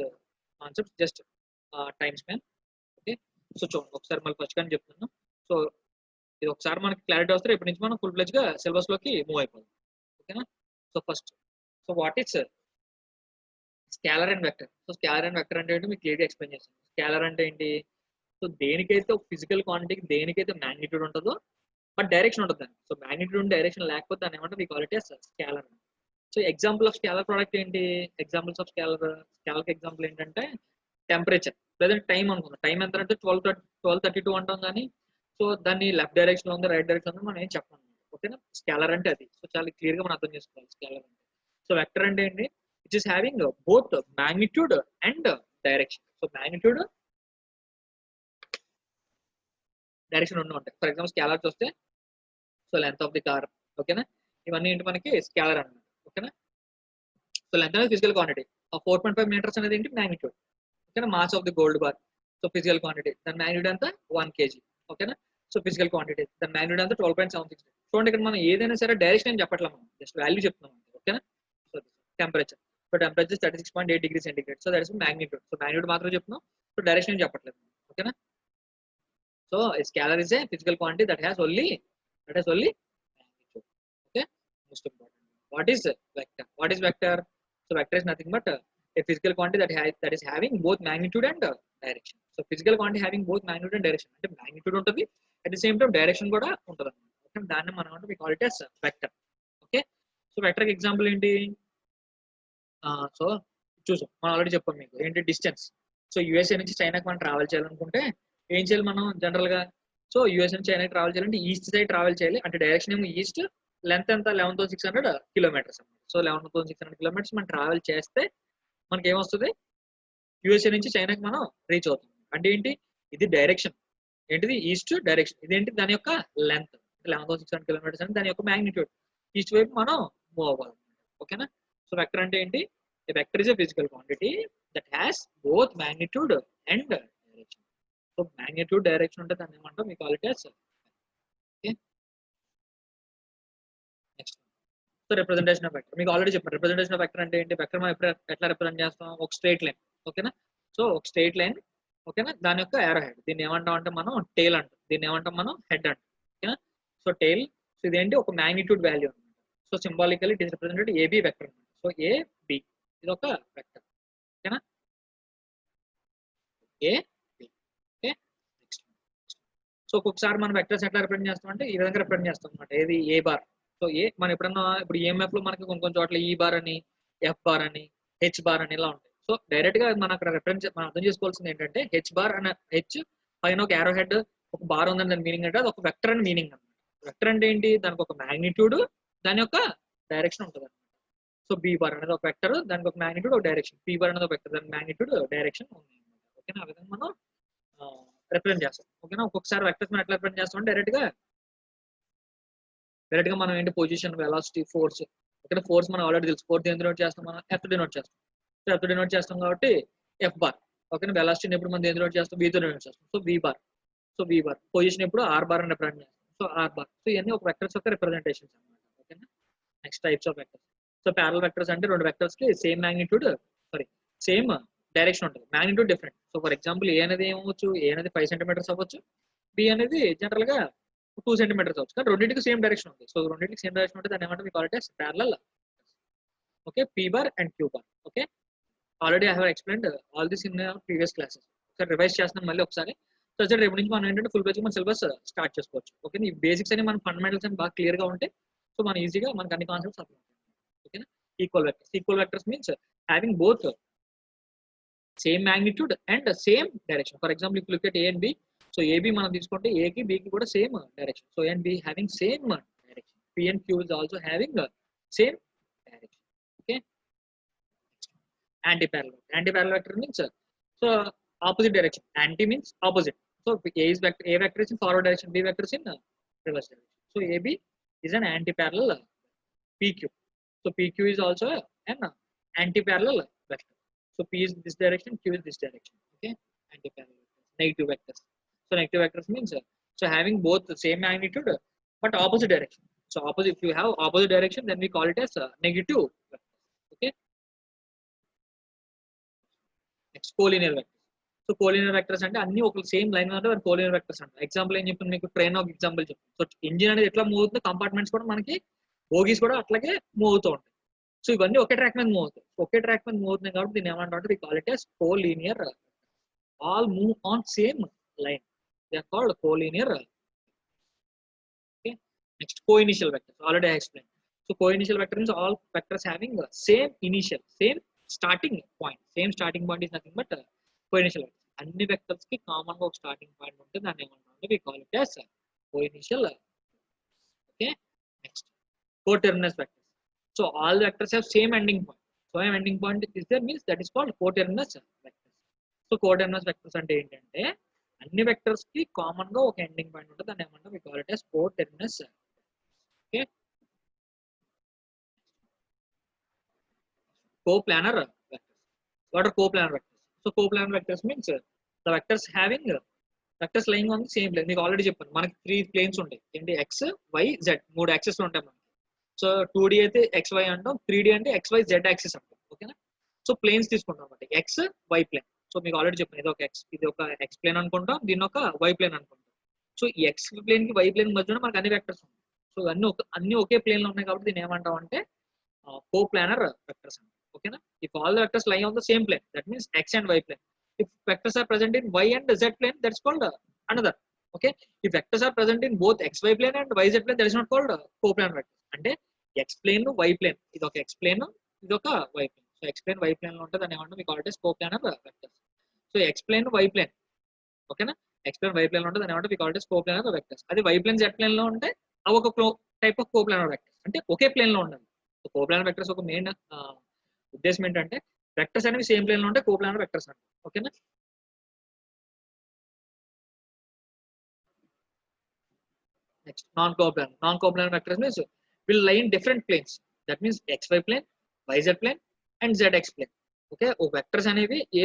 concepts, just time span. Okay, so చూడండి ఒకసారి మళ్ళీ first కానీ చెప్తున్నాను. So ఇది ఒకసారి మనకి clarity వస్తే ఇప్పటి నుంచి మనం ఫుల్ ఫ్లెజ్ గా సిలబస్ లోకి మూవ్ అయిపోవాలి. ఓకేనా, so first, so what is scalar and vector. So scalar and vector అంటే ఏంటి మీకు క్లియర్గా ఎక్స్ప్లెయిన్ చేస్తాను. స్కేలర్ అంటే ఏంటి, సో దేనికైతే ఫిజికల్ క్వాంటిటీకి దేనికైతే మ్యాగ్నిట్యూడ్ ఉంటుందో బట్ డైరెక్షన్ ఉంటుంది. సో మ్యాగ్నిట్యూడ్ డైరెక్షన్ లేకపోతే దాని ఏమంటే we call it scalar. So example of scalar product ఏంటి, ఎగ్జాంపుల్స్ ఆఫ్ స్కేలర్ ఎగ్జాంపుల్ ఏంటంటే టెంపరేచర్, లేదంటే టైం అనుకుందాం. టైం ఎంత అంటే 12:32 అంటాం, కానీ సో దాన్ని లెఫ్ట్ డైరెక్షన్ లో ఉంది, రైట్ డైరెక్షన్ ఉంది, మనం ఏం చెప్పాలి. ఓకేనా, స్కేలర్ అంటే అది. సో చాలా క్లియర్ గా మనం అర్థం చేసుకోవాలి స్కేలర్ అంటే. సో వెక్టర్ అంటే ఏంటి, it is having both magnitude and direction. So magnitude direction రెండు ఉంటాయి. ఫర్ ఎగ్జాంపుల్ స్కేలర్ చూస్తే, so length of the car, ఓకేనా, ఇవన్నీ ఏంటి మనకి స్కేలర్ అన్నమాట. ఓకేనా, సో లెంత్ అనేది ఫిజికల్ క్వాంటిటీ, 4.5 meters అనేది ఏంటి మ్యాగ్నిట్యూడ్. ఓకేనా, mass of the gold bar, so physical quantity, దాని మ్యాగ్నిట్యూడ్ అంతా 1 kg. ఓకేనా, సో ఫిజికల్ క్వాంటిటీ, దాని మ్యాగ్నిట్యూడ్ అంతా 12.76. చూడండి ఇక్కడ మనం ఏదైనా సరే డైరెక్షన్ ఏం చెప్పట్లేదు, మనం జస్ట్ వాల్యూ చెప్తున్నాం. ఓకేనా, so temperature, so temperature 36.8 degrees centigrade, so that is magnitude. So magnitude మాత్రం చెప్తున్నాం, సో డైరెక్షన్ ఏం చెప్పట్లేదు. ఓకేనా, so a scalar is a physical quantity that has only magnitude. Okay, most important. What is vector? What is vector? So vector is nothing but a physical quantity that is having both magnitude and direction. So physical quantity having both magnitude and direction, అంటే magnitude ఉంటుంది, at the same time direction కూడా ఉంటుంది. Okay, దాన్ని మనం అంటే we call it as vector. Okay, so vector కి example ఏంటి, so చూసాం మనం ఆల్రెడీ చెప్పాం మీకు ఏంటి, డిస్టెన్స్. సో యూఎస్ఏ నుంచి చైనాకి మనం ట్రావెల్ చేయాలనుకుంటే ఏం చేయాలి మనం జనరల్ గా, సో యూఎస్ నుంచి చైనాకి ట్రావెల్ చేయాలంటే ఈస్ట్ సైడ్ ట్రావెల్ చేయాలి. అంటే డైరెక్షన్ ఏమో ఈస్ట్, లెంత్ ఎంత 11,600 kilometers అన్నమాట. సో 11,600 kilometers మనం ట్రావెల్ చేస్తే మనకి ఏమొస్తుంది, యూఎస్ఏ నుంచి చైనాకి మనం రీచ్ అవుతుంది. అంటే ఏంటి, ఇది డైరెక్షన్. ఏంటిది ఈస్ట్ డైరెక్షన్, ఇదేంటి దాని యొక్క లెంత్ 11,600 కిలోమీటర్స్ అంటే దాని యొక్క మ్యాగ్నిట్యూడ్. ఈస్ట్ వైపు మనం మూవ్ అవ్వాలి. ఓకేనా? సో వెక్టర్ అంటే ఏంటి? Vector is a physical quantity that has both magnitude and direction. So magnitude direction ఉంటే దాన్ని ఏమంటాం? We call it as. Okay, next. So representation of vector మీకు ఆల్రెడీ చెప్పాను. రిప్రజెంటేషన్ ఆఫ్ వెక్టర్ అంటే ఏంటి? వెక్టర్ మనం ఎట్లా రిప్రజెంట్ చేస్తాం? ఒక స్ట్రైట్ లైన్. ఓకేనా? సో ఒక స్ట్రైట్ లైన్. ఓకేనా? దాని యొక్క ఏరో హెడ్, దీన్ని ఏమంటాం అంటే మనం టైల్ అంటాం, దీన్ని ఏమంటాం మనం హెడ్ అంటాం. ఓకేనా? So tile. సో ఇదేంటి? ఒక మ్యాగ్నిట్యూడ్ వాల్యూ అనమాట. So symbolically it is represented AB vector అనమాట. సో ఏ బి ఇది ఒక వెక్టర్. ఓకేనా? A B. Okay, next. So ఒక్కొక్కసారి మనం వెక్టర్స్ ఎట్లా రిప్రజెంట్ చేస్తాం అంటే ఈ విధంగా రిప్రజెంట్ చేస్తాం అనమాట. ఏది? ఏ బార్. సో ఏ మనం ఎప్పుడన్నా ఇప్పుడు ఈఎంఎఫ్ లో మనకి కొన్ని చోట్ల ఈ బార్ అని, ఎఫ్ బార్ అని, హెచ్ బార్ అని ఇలా ఉంటాయి. సో డైరెక్ట్ గా మనం అక్కడ రిఫరెన్స్ మనం అర్థం చేసుకోవాల్సింది ఏంటంటే హెచ్ బార్ అనే హెచ్ పైన ఒక యారో హెడ్ ఒక బార్ ఉందని దాని మీనింగ్ అంటే అది ఒక వెక్టర్ అని మీనింగ్ అనమాట. వెక్టర్ అంటే ఏంటి? దానికి ఒక మ్యాగ్నిట్యూడ్ దాని యొక్క డైరెక్షన్ ఉంటుంది అనమాట. సో బి బార్ అనేది ఒక వెక్టర్, దానికి ఒక మ్యాగ్నిట్యూడ్ ఒక డైరెక్షన్. పి బార్ అనేది ఒక వెక్టర్, దాని మ్యాగ్నిట్యూడ్ డైరెక్షన్ ఉంది అనమాట. ఓకేనా? ఆ విధంగా మనం రిప్రజెంట్ చేస్తాం. ఓకేనా? ఒక్కొక్కసారి వెక్టర్స్ మనం ఎట్లా రిప్రజెంట్ చేస్తాం అంటే డైరెక్ట్ గా మనం ఏంటి? Position, velocity, force. Okay, force మనం ఆల్రెడీ తెలుసు. ఫోర్స్ ఎందుకు నోట్ చేస్తాం? మనం ఎఫ్ డినోట్ చేస్తాం. సో ఎఫ్ డినోట్ చేస్తాం కాబట్టి ఎఫ్ బార్. ఓకే, వెలాసిటీని ఎప్పుడు మనం ఎందుకు నోట్ చేస్తాం? బీతో నోట్ చేస్తాం. So B bar. So B bar. Position ఎప్పుడు ఆర్ బార్ అని రిప్రజెంట్ చేస్తాం. So R bar. సో ఇవన్నీ ఒక వెక్టర్స్ యొక్క రిప్రజెంటేషన్స్ అనమాట. ఓకేనా? Next types of vectors. So parallel vectors అంటే రెండు వెక్టర్స్ కి సేమ్ మ్యాగ్నిట్యూడ్, సేమ్ డైరెక్షన్ ఉంటుంది, magnitude different. So for example A అనేది ఏమవచ్చు? ఏ అనేది 5 సెంటీమీటర్స్ అవ్వచ్చు, బి అనేది జనరల్ గా 2 సెంటీమీటర్స్ అవచ్చు. కానీ రెండింటికి సేమ్ డైరెక్షన్ ఉంది. సో రెండింటికి సేమ్ డైరెక్షన్ ఉంటే దాన్ని ఏమంటే we call it as parallel. Okay, P bar and Q bar. Okay, already I have explained all this in previous classes. ఒకసారి రివైజ్ చేస్తున్నాను మళ్ళీ ఒకసారి. సో రేపు నుంచి మనం ఏంటంటే ఫుల్ పేజ్ మన సిలబస్ స్టార్ట్ చేసుకోవచ్చు. ఓకే, ఈ బేసిక్స్ అని మన ఫండమెంటల్స్ అని బాగా క్లియర్ గా ఉంటే సో మనం ఈజీగా మనకు అన్ని కాన్సెప్ట్స్ అర్థం అవుతాయి. ఓకేనా? Equal vectors. Equal vectors means having both same magnitude and same direction. For example if look at A and B. So AB మనం తీసుకుంటే ఏకి బికి కూడా same direction. So A and B having same direction. P and Q is also having same direction. Okay, anti-parallel. Anti-parallel vector means so opposite direction. Anti means opposite. So A is vector, A vector is in forward direction, B vector is in reverse direction. So AB is an anti-parallel PQ. So PQ is also an anti-parallel vector. So P is this direction, Q is this direction. Okay, anti-parallel vectors. Negative vectors. So negative vectors means so having both the same magnitude but opposite direction. So opposite, if you have opposite direction, then we call it as negative vector. Okay. Next collinear vectors. So collinear vectors అంటే అన్ని ఒక same line అంటే collinear vectors అంటారు. Example ఏం చెప్తాను మీకు? Train ఒక example చెప్తాను. సో ఇంజిన్ అనేది ఎట్లా మూవ్ అవుతుంది, కంపార్ట్మెంట్స్ కూడా మనకి బోగీస్ కూడా అట్లాగే మూవ్ అవుతూ ఉంటాయి. సో ఇవన్నీ ఒకే ట్రాక్ మీద మూవ్ అవుతాయి. ఒకే ట్రాక్ మీద మూవ్ అవుతుంది కాబట్టి దీన్ని ఏమంటారు? We call it as collinear. All move on same line, they are called collinear. Okay, next coinitial vectors. Already I explain. So coinitial vector means all vectors having same initial, same starting point. Same starting point is nothing but coinitial vector. అన్ని vectors కి common గా ఒక starting point ఉంటే దాన్ని ఏమంటారు? We call it as coinitial. Okay, next coterminous vectors. So all vectors have same ending point. Same ending point is there means that is called coterminous vectors. So coterminous vectors అంటే ఏంటంటే అన్ని vectors కి common గా ఒక ending point ఉంటుంది, దాన్ని ఏమంటారు? We call it as coterminous. Okay, coplanar vectors. What are coplanar vectors? So coplanar vectors means the vectors having vectors lying on the same plane. మీకు ఆల్రెడీ చెప్పాను మనకి 3 ప్లేన్స్ ఉంటాయి. ఏంటి? X, why, Z. 3 యాక్సెస్ ఉంటాయి మనకి. So 2D అయితే X why అంటాం, 3D అంటే ఎక్స్ వై జెడ్ యాక్సెస్ అంటాం. ఓకేనా? సో ప్లేన్స్ తీసుకుంటాం అనమాట. X Y plane. సో మీకు ఆల్రెడీ చెప్పాను ఇది ఒక ఎక్స్, ఇది ఒక ఎక్స్ ప్లేన్ అనుకుంటాం, దీన్ని ఒక వై ప్లేన్ అనుకుంటాం. సో ఈ ఎక్స్ ప్లేన్ కి వై ప్లేన్ మధ్యలో మనకి అన్ని వెక్టర్స్ ఉంటాయి. సో అన్ని ఒకే ప్లేన్ లో ఉన్నాయి కాబట్టి దీన్ని ఏమంటాం అంటే కోప్లానర్ వెక్టర్స్ అంటాం. ఓకేనా? If all the vectors lie on the same plane, that means x and y plane. If vectors are present in y and z plane, that's called another. Okay, if vectors are present in both xy plane and yz plane, that is not called coplanar vectors. అంటే x plane y plane, ఇది ఒక x plane, ఇది ఒక y plane. So x plane y plane లో ఉంటే దాన్ని ఏమంటాం? we call it as coplanar vectors. So x plane y plane, ఓకేనా? x plane y plane లో ఉంటే దాన్ని ఏమంటాం? we call it as coplanar vectors. అది y plane z plane లో ఉంటే అవి ఒక టైప్ ఆఫ్ కోప్లానర్ వెక్టర్స్, అంటే ఒకే ప్లేన్ లో ఉండాలి. సో కోప్లానర్ వెక్టర్స్ ఒక మెయిన్ ఉద్దేశం ఏంటంటే వెక్టర్స్ అనేవి సేమ్ ప్లేన్ లో ఉంటే కోప్లానర్ వెక్టర్స్ అంటారు. ఓకేనా? Next, non-coplanar. Non-coplanar vectors means will lie in different planes. That means xy plane, yz plane, and zx plane. Okay, ఓ వెక్టర్స్ అనేవి ఏ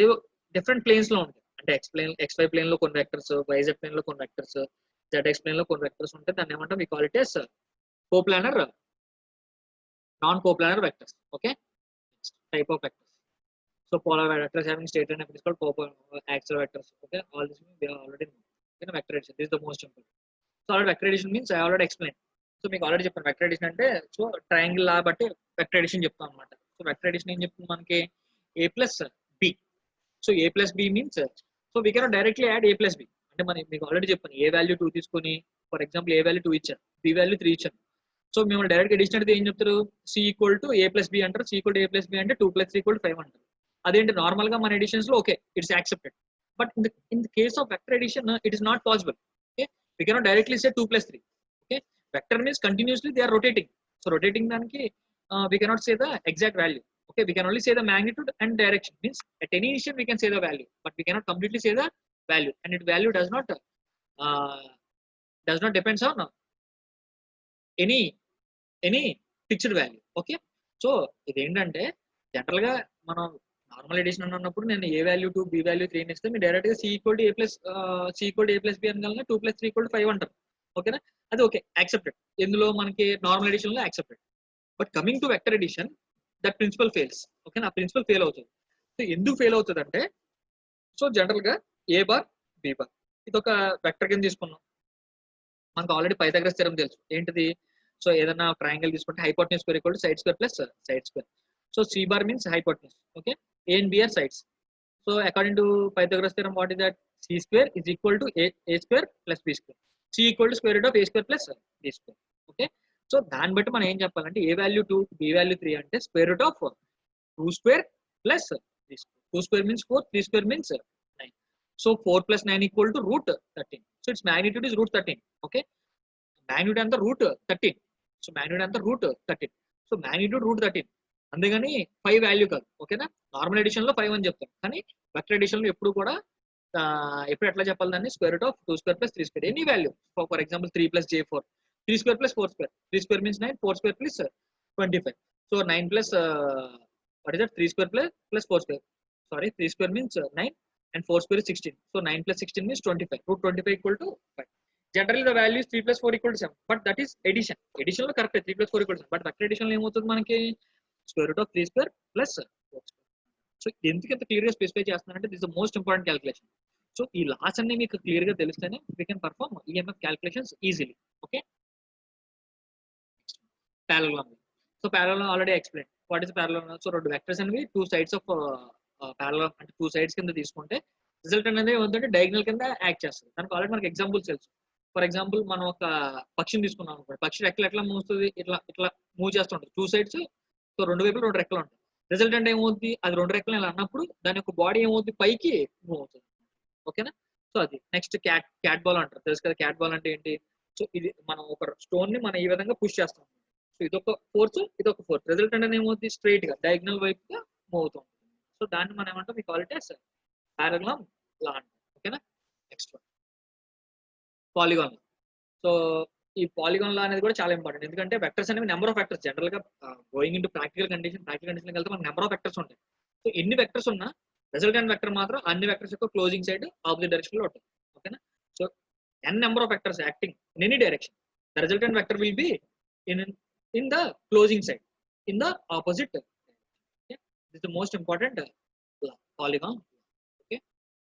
డిఫరెంట్ ప్లేన్స్ లో ఉంటాయి. అంటే xy ప్లేన్ లో కొన్ని వెక్టర్స్, yz ప్లేన్ లో కొన్ని వెక్టర్స్, zx ప్లేన్ లో కొన్ని వెక్టర్స్ ఉంటాయి. దాన్ని ఏమంటాం? We call it as coplanar, non coplanar vectors. Okay, type of vectors. So polar vectors having straight line is called axial vectors. Okay, all this we are already know. Okay, vector addition, this is the most important. So already vector addition means I already explained. So మీకు already చెప్పాను vector addition అంటే, so triangle లా బట్టి vector addition చెప్తాం అనమాట. So vector addition ఏం చెప్తుంది మనకి? a plus B. So a plus B means, so we cannot directly add a plus B. అంటే మీకు ఆల్రెడీ చెప్పాను, ఏ వాల్యూ 2 తీసుకొని, ఫర్ ఎగ్జాంపుల్ ఏ వాల్యూ 2 ఇచ్చాను, బి వాల్యూ 3 ఇచ్చాను. సో మేము డైరెక్ట్ అడిషన్ అంటే ఏం చెప్తారు? C equal to A plus B అంటారు. C equal to A plus B అంటే 2 ప్లస్ 3 ఈక్వల్ టు 5 అంటారు. అదేంటి నార్మల్ గా మన ఎడిషన్స్ లో okay, it's accepted. But in the case of vector addition it is not possible. Okay, we cannot directly say 2 plus 3. Okay, vector means continuously they are rotating. So rotating daniki we cannot say the exact value. Okay, we can only say the magnitude and direction. Means at any initial we can say the value, but we cannot completely say the value, and its value does not depends on any fixed value. Okay, so ఇది ఏంటంటే general గా మనం normal edition అన్నప్పుడు నేను ఏ value 2 B value 3 ఇస్తే మీరు direct గా C equal to A plus B అనగలనే 2 ప్లస్ 3 ఈక్వల్ టు 5 అంటారు. ఓకేనా, అది ఓకే, యాక్సెప్టెడ్. ఎందులో మనకి నార్మల్ ఎడిషన్ లో accepted. But coming to vector addition that principle fails. ఓకేనా, ఆ ప్రిన్సిపల్ ఫెయిల్ అవుతుంది. సో ఎందుకు ఫెయిల్ అవుతుంది అంటే, సో జనరల్ గా ఏ బార్ బి బార్ ఇది ఒక వెక్టర్ కింద తీసుకున్నాం. మనకు ఆల్రెడీ పైథాగరస్ థియరం తెలుసు. ఏంటిది? సో ఏదైనా ట్రయాంగిల్ తీసుకుంటే hypotenuse square equal to side square plus side square. So C bar means hypotenuse. Okay, A and B are sides. So according to Pythagoras theorem what is that? C square is equal to A square plus B square. C equal to square root of A square plus B square. Okay, so దాన్ని బట్టి మనం ఏం చెప్పాలంటే ఏ value 2 B value 3 అంటే square root of 2 square plus 3 square. 2 square means 4, 3 square means 9. So 4 plus 9 equal to root 13. So it's magnitude is root 13. Okay, magnitude అంతా route 13. So magnitude అంతా route 13. So magnitude route 13, అందుకని 5 value కాదు. ఓకేనా, normal addition లో 5 అని చెప్తాం, కానీ vector edition లో ఎప్పుడు కూడా ఎప్పుడు ఎట్లా చెప్పాలి దాన్ని? Square root of 2 square plus 3 square, any value. For example 3 plus J4, 3 square plus 4 square. 3 square means 9, 4 square plus 25. So 9 plus what is that? 3 square plus 4 square. Sorry, 3 square means 9 and 4 square is 16. So 9 plus 16 means 25. Root 25 equal to 5. Generally the value is 3 plus 4 equal to 7. But that is addition. Addition lo correct 3 plus 4 equal to 7. But vector addition lo em avutundi manaki? Square root of 3 square plus 4 square. So ఎందుకు ఇంత clear గా specify చేస్తున్నానంటే this is the most important calculation. So ఈ loss అన్ని మీకు clear గా తెలిస్తేనే we can perform EMF calculations easily. Okay, parallelogram. So parallelogram already explain. What is parallelogram? So రెండు వెక్టర్స్ అనేవి 2 sides ఆఫ్ parallelogram అంటే 2 sides కింద తీసుకుంటే రిజల్ట్ అనేది ఏమంటే డయాగ్నల్ కింద యాక్ట్ చేస్తుంది. దానికి ఆల్రెడీ మనకి ఎగ్జాంపుల్స్ తెలుసు. ఫర్ ఎగ్జాంపుల్ మనం ఒక పక్షిని తీసుకున్నాం అనుకోండి, పక్షి రెక్కలు ఎట్లా మూస్తుంది? ఇట్లా మూవ్ చేస్తుంటుంది 2 sides. సో రెండు వైపులు 2 రెక్కలు ఉంటాయి. రిజల్ట్ అంటే ఏమవుతుంది? అది 2 రెక్కలు ఇలా అన్నప్పుడు దాని యొక్క బాడీ ఏమవుతుంది? పైకి మూవ్ అవుతుంది. ఓకేనా, సో అది. నెక్స్ట్ క్యాట్ బాల్ అంటారు, తెలుసు కదా క్యాట్ బాల్ అంటే ఏంటి? సో ఇది మనం ఒక స్టోన్ ని మనం ఈ విధంగా పుష్ చేస్తాం. సో ఇదొక ఫోర్స్, ఇదొక ఫోర్స్. రిజల్ట్ అంటే ఏమవుతుంది? స్ట్రైట్ గా డయాగ్నల్ వైపుగా మూవ్ అవుతుంది. సో దాన్ని మనం ఏమంటాం? We call it as parallelogram law అంటాం. ఓకేనా, నెక్స్ట్ పాలిగాన్. సో ఈ పాలిగాన్ లా అనేది కూడా చాలా ఇంపార్టెంట్. ఎందుకంటే వెక్టర్స్ అనేవి నెంబర్ ఆఫ్ వెక్టర్స్. జనరల్ గా గోయింగ్ ఇంటూ ప్రాక్టికల్ కండిషన్ వెళ్తే మనకి నెంబర్ ఆఫ్ వెక్టర్స్ ఉంటాయి. సో ఎన్ని వెక్టర్స్ ఉన్నా రిజల్టెంట్ వెక్టర్ మాత్రం అన్ని వెక్టర్స్ యొక్క క్లోజింగ్ సైడ్ ఆపోజిట్ డైరెక్షన్ లో ఉంటుంది. ఓకేనా, so n number of vectors acting in any direction, the resultant vector will be in the closing side, in the opposite. Okay, this is the most important polygon. Okay,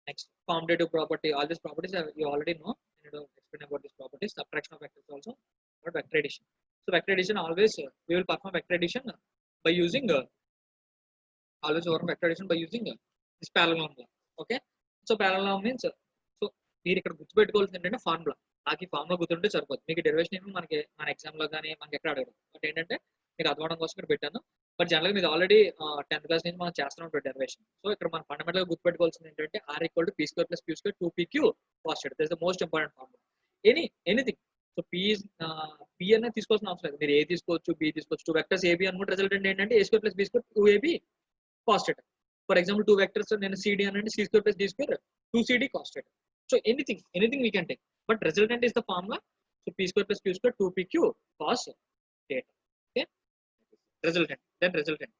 next, commutative property. All these properties you already know. I need to explain about these properties. Subtraction of vectors also, or vector addition. So vector addition always we will perform vector addition by using this parallelogram law. Okay, so parallelogram means, so మీరు ఇక్కడ గుర్తుపెట్టుకోవాల్సింది ఏంటంటే formula. నాకు ఈ formula గుర్తుంటే సరిపోతుంది. మీకు derivation ఏమి మనకి మన ఎగ్జామ్ లో కానీ మనకి ఎక్కడ అడగదు. బట్ ఏంటంటే మీకు అర్థం అవడం కోసం ఇక్కడ పెట్టాను. బట్ జనరల్గా మీరు ఆల్రెడీ 10th క్లాస్ నుంచి మనం చేస్తున్నాం డెరివేషన్. సో ఇక్కడ మనం ఫండమెంటల్ గా గుర్తుపెట్టుకోవాల్సింది ఏంటంటే R equal to P square plus Q square 2pq cos θ. This the most important formula. Anything. So P అనేది తీసుకోవాల్సిన అవసరం లేదు. మీరు ఏ తీసుకోవచ్చు, బి తీసుకోవచ్చు. 2 వెక్టర్స్ ఏబి అనుకుంటే రిజల్టెంట్ ఏంటంటే A square plus B square 2ab cos θ. For example 2 vectors నేను సిడి అని అంటే C square plus D square 2cd cos θ. So anything we can take, but resultant is the formula. So p square plus q square 2pq cos theta. Okay. Resultant. Then resultant.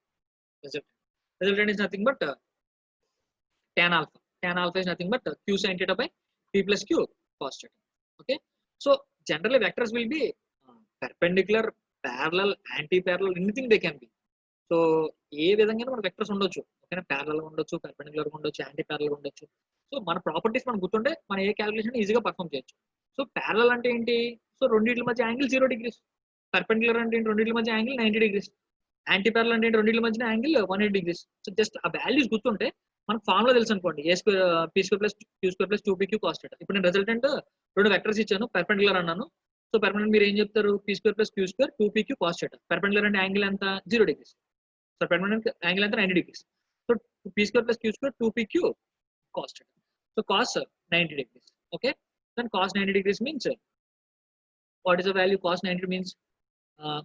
Resultant is nothing but tan alpha. Tan alpha is nothing but q sin theta by p plus q cos theta. Okay. So generally vectors will be perpendicular, parallel, anti-parallel, anything they can be. So ఏ విధంగా మన vectors ఉండొచ్చు, ఓకేనా, parallel ఉండొచ్చు, perpendicular ఉండొచ్చు, anti parallel ఉండొచ్చు. So మన properties మనం గుర్తుంటే మనం ఏ క్యాలిక్యులేషన్ ఈజీగా పర్ఫామ్ చేయొచ్చు. సో ప్యారలల్ అంటే ఏంటి? సో రెండింటి మధ్య యాంగిల్ 0 degrees. పర్పెండిక్యులర్ అంటే ఏంటి? రెండింటి మధ్య యాంగిల్ 90 degrees. యాంటీ ప్యారలల్ అంటే రెండింటి మధ్య యాంగిల్ 180 degrees. సో జస్ట్ ఆ వాల్యూస్ గుర్తుంటే మనకు ఫార్ములా తెలుసు అనుకోండి, A square P square plus Q square plus 2pq cos theta. ఇప్పుడు నేను రిజల్టెంట్ రెండు వెక్టర్స్ ఇచ్చాను, పర్పెండిక్యులర్ అన్నాను. సో పర్పెండిక్యులర్ మీరు ఏం చెప్తారు? P square plus Q square 2pq cos theta. Perpendicular అంటే యాంగిల్ ఎంత? 0 degrees. So perpendicular angle is 90 degrees. So p square plus q square 2pq cos theta. So cos 90 degrees. Okay. Then cos 90 degrees means what is the value? Cos 90 means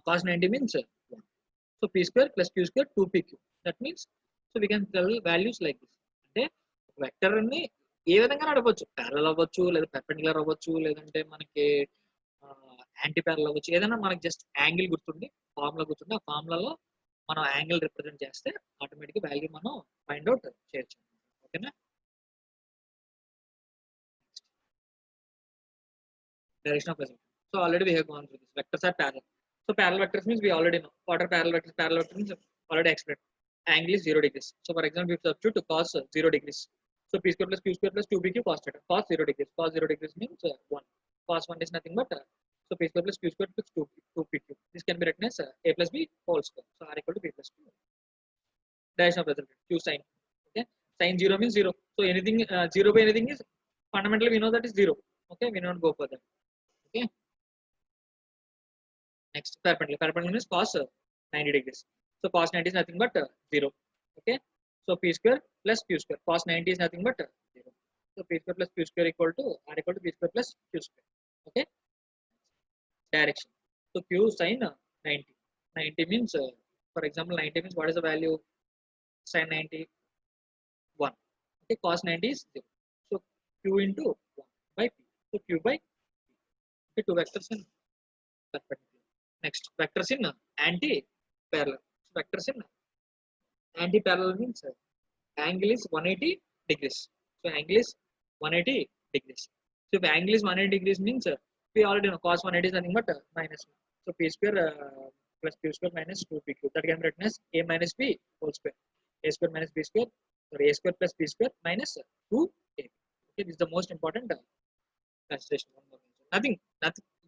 cos 90 means 1. So p square plus q square 2pq. That means so we can tell values like this. అంటే vector ని ఏ విధంగా నడపొచ్చు, parallel అవ్వచ్చు, లేదా perpendicular అవ్వచ్చు, లేదంటే మనకి anti parallel అవ్వచ్చు. ఏదైనా మనకి జస్ట్ యాంగిల్ గుర్తుండి ఫార్ములా గుర్తుండి ఆ ఫార్ములాలో మనం యాంగిల్ రిప్రజెంట్ చేస్తే ఆటోమేటిక్ వాల్యూ మనం ఫైండ్ అవుట్ చేయొచ్చు. ఓకేనా. Direction of result. So already we have gone through this. Vectors are parallel. So parallel vectors means we already know what are parallel vectors. Parallel vectors means already explain. Angle is 0 degrees. So for example, we substitute cos 0 degrees. So p square plus q square plus 2pq cos theta. Cos 0 degrees. Cos 0 degrees means 1. Cos 1 is nothing but so p square plus q square plus 2pq. This can be written as a plus b whole square. So r equal to b plus 2. Direction of result q sin. Okay. Sin 0 means 0. So anything 0 by anything is fundamentally we know that is 0. Okay. We don't go further. Okay. Next perpendicular. Perpendicular means cos 90 degrees. So cos 90 is nothing but 0. Okay. So p square plus q square. Cos 90 is nothing but 0. So p square plus q square equal to r equal to p square plus q square. Okay. Direction. So q sin 90. 90 means for example 90 means what is the value? Sin 90 1. Okay. Cos 90 is 0. So q into 1 by p. So q by p. Okay. Two vectors in perpendicular. Next vectors in anti-parallel. Vectors in anti-parallel means angle is 180 degrees. So angle is 180 degrees. So if angle is 180 degrees means we already know cos 180 is nothing but minus 1. So p square plus q square minus 2pq. That can be written as a minus b whole square. A square minus b square. Or a square plus b square minus 2ab. Okay, this is the most important consideration. Nothing.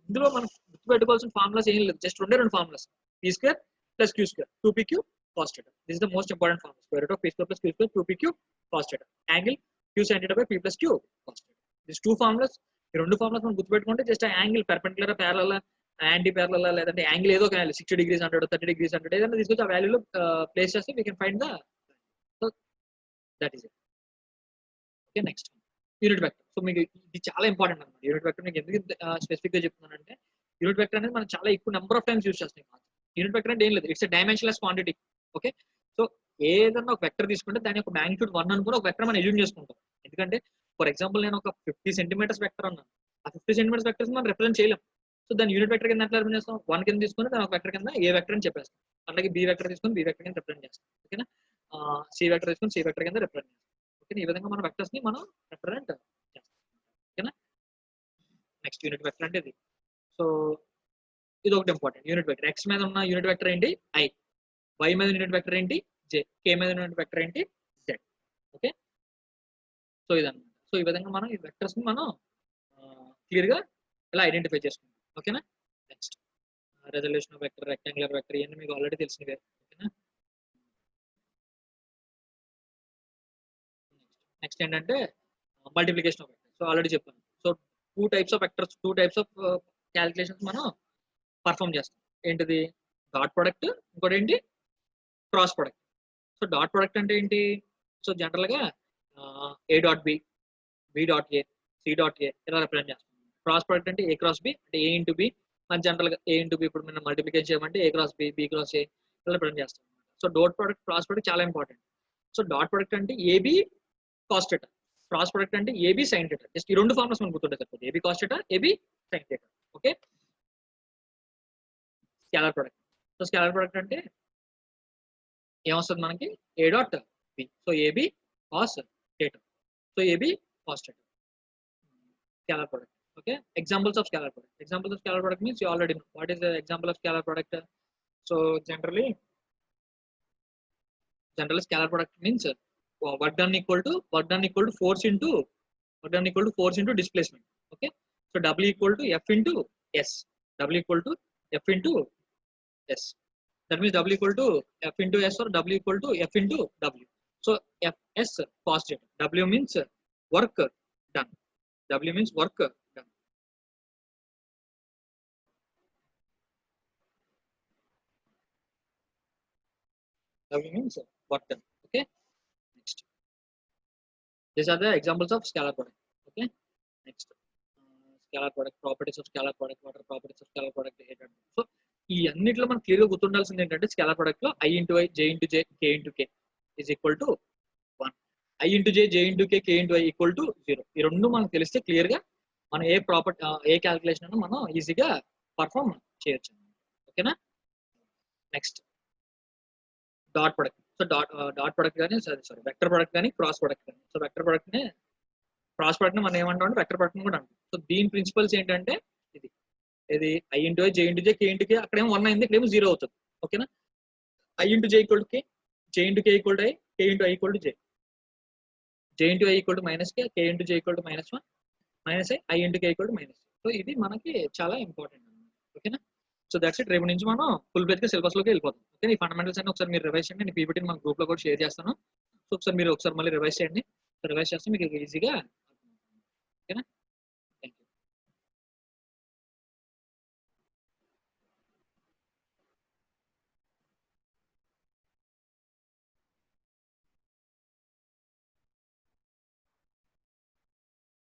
ఇందులో మనం గుర్తుపెట్టుకోవాల్సిన formulas ఏం లేదు, just రెండు formulas, p square plus q square 2pq cos theta. This is the most important formula. Square root of p square plus q square 2pq cos theta. Angle q sin theta by p plus q cos theta. These two formulas. ఈ రెండు formulas మనం గుర్తుపెట్టుకుంటే just ఆ angle perpendicular, parallel, anti parallel, లేదంటే angle ఏదో ఒక 60 degrees 100 30 degrees 100 ఏదైనా తీసుకొచ్చి ఆ వాల్యూలో ప్లేస్ చేస్తే we can find the. So that is it. Okay. Next unit vector. So మీకు ఇది చాలా ఇంపార్టెంట్ అన్నమాట. యూనిట్ వెక్టర్ మీకు ఎందుకు స్పెసిఫిక్ గా చెప్తున్నానంటే యూనిట్ వెక్టర్ అనేది మనం చాలా ఎక్కువ నెంబర్ ఆఫ్ టైమ్స్ యూస్ చేస్తాం. యూనిట్ వెక్టర్ అంటే ఏం లేదు, it's dimensionless quantity. Okay. So ఏదన్నా ఒక వెక్టర్ తీసుకుంటే దాని యొక్క మ్యాగ్నిట్యూడ్ 1 అనుకుని ఒక వెక్టర్ మనం ఎజ్యూమ్ చేసుకుంటాం. ఎందుకంటే ఫర్ ఎగ్జాంపుల్ నేను ఒక 50 centimeters వెక్టర్ అన్నాను, ఆ 50 centimeters వెక్టర్స్ మనం రిప్రజెంట్ చేయలేం. సో దాని యూనిట్ వెక్టర్ కింద ఎట్లా రిప్రజెంట్ చేస్తాం? 1 కింద తీసుకుని దాని ఒక వెక్టర్ కింద ఏ వెక్టర్ అని చెప్పేస్తాం. అలాగే బి వెక్టర్ తీసుకుని బి వెక్టర్ కింద రిప్రజెంట్ చేస్తాం. ఓకేనా. సి వెక్టర్ తీసుకుని సి వెక్టర్ కింద రిప్రజెంట్ చేస్తాం. ఓకే. ఈ విధంగా మన వెక్టర్స్ ని మనం రిప్రజెంట్ చేస్తాం. ఓకేనా. నెక్స్ట్ యూనిట్ వెక్టర్ అంటే ఇది. సో ఇది ఒకటి ఇంపార్టెంట్. యూనిట్ వెక్టర్ ఎక్స్ మీద ఉన్న యూనిట్ వెక్టర్ ఏంటి? ఐ. వై మీద యూనిట్ వెక్టర్ ఏంటి? జే. కే మీద యూనిట్ వెక్టర్ ఏంటి? జెడ్. ఓకే. సో ఇదన్నమాట. సో ఈ విధంగా మనం ఈ వెక్టర్స్ ని మనం క్లియర్ గా ఇలా ఐడెంటిఫై చేసుకుంటాం. ఓకేనా. Next resolution of vector, rectangular vector, ఇవన్నీ మీకు ఆల్రెడీ తెలిసినవే. ఓకేనా. నెక్స్ట్ ఏంటంటే multiplication of vector. So already చెప్పాను. So two types of vectors, two types of calculations మనం పర్ఫామ్ చేస్తాం. ఏంటిది? డాట్ ప్రొడక్ట్, ఇంకోటి ఏంటి? Cross product. So dot product అంటే ఏంటి? సో జనరల్ గా A dot B, B dot A, C dot A ఇలా రిప్రజెంట్ చేస్తాం. క్రాస్ ప్రొడక్ట్ అంటే ఏ క్రాస్ బి, అంటే ఏ ఇంటూ బి. మన జనరల్ గా ఏ ఇంటూ బి ఇప్పుడు మనం మల్టిప్లికేషన్ చేయమంటే A cross B, B cross A ఇలా రిప్రజెంట్ చేస్తాం. So dot product, cross product చాలా ఇంపార్టెంట్. సో డాట్ ప్రొడక్ట్ అంటే AB cos theta, cross product అంటే ఏబి సైన్ థీటా. జస్ట్ ఈ రెండు ఫార్ములాస్ మనం గుర్తుంటే సరిపోతుంది. AB cos theta, AB sine theta. Okay, scalar product. So scalar product అంటే ఏమొస్తుంది మనకి A dot B. So AB cos theta. So AB cos theta, scalar product. Okay, examples of scalar product. Examples of scalar product means you already know what is the example of scalar product. So generally scalar product means work done equal to force into displacement. Okay, so W equal to F into S. W equal to F into S. That means W equal to F into S or W equal to F into W. So Fs positive. W means work done. W means work done. W means work done. Okay. Next. These are the examples of scalar product. Okay. Next. Scalar product, properties of scalar product, what are properties of scalar product? So ఈ అన్నిట్లో మనం clear గా గుర్తుండాల్సింది ఏంటంటే scalar product లో I into I, J into J, K into K is equal to 1. I into J, J into K, K into I equal to 0. ఈ రెండు మనకు తెలిస్తే క్లియర్ గా మనం ఏ ప్రాపర్టీ ఏ క్యాలిక్యులేషన్ అన్నా మనం ఈజీగా పర్ఫామ్ చేయొచ్చు. ఓకేనా. Next dot product. So dot product కానీ సారీ వెక్టర్ ప్రొడక్ట్ కానీ క్రాస్ ప్రొడక్ట్ కానీ. సో వెక్టర్ ప్రొడక్ట్ ని క్రాస్ ప్రొడక్ట్ ని మనం ఏమంటాం అంటే వెక్టర్ ప్రొడక్ట్ కూడా అంటాం. సో దీని ప్రిన్సిపల్స్ ఏంటంటే ఇది I into I, J into J, K into K. అక్కడేమో 1 అయింది, ఇక్కడేమో 0 అవుతుంది. ఓకేనా. I into J equal to K, J into K equal to I, K into I equal to J, J into I equal to minus K, K into J equal to -1, minus I into K equal to -. So ఇది మనకి చాలా important అన్నమాట. ఓకేనా. So that's it. రేపు నుంచి మనం full bass గా syllabus లోకి వెళ్ళిపోతాం. ఓకే, ఈ ఫండమెంటల్స్ అన్ని ఒకసారి మీరు రివైజ్ చేయండి. నేను పీపీటీని మన గ్రూప్ లో కూడా షేర్ చేస్తాను. సో ఒకసారి మీరు మళ్ళీ రివైజ్ చేయండి. రివైజ్ చేస్తే మీకు ఈజీగా. ఓకేనా.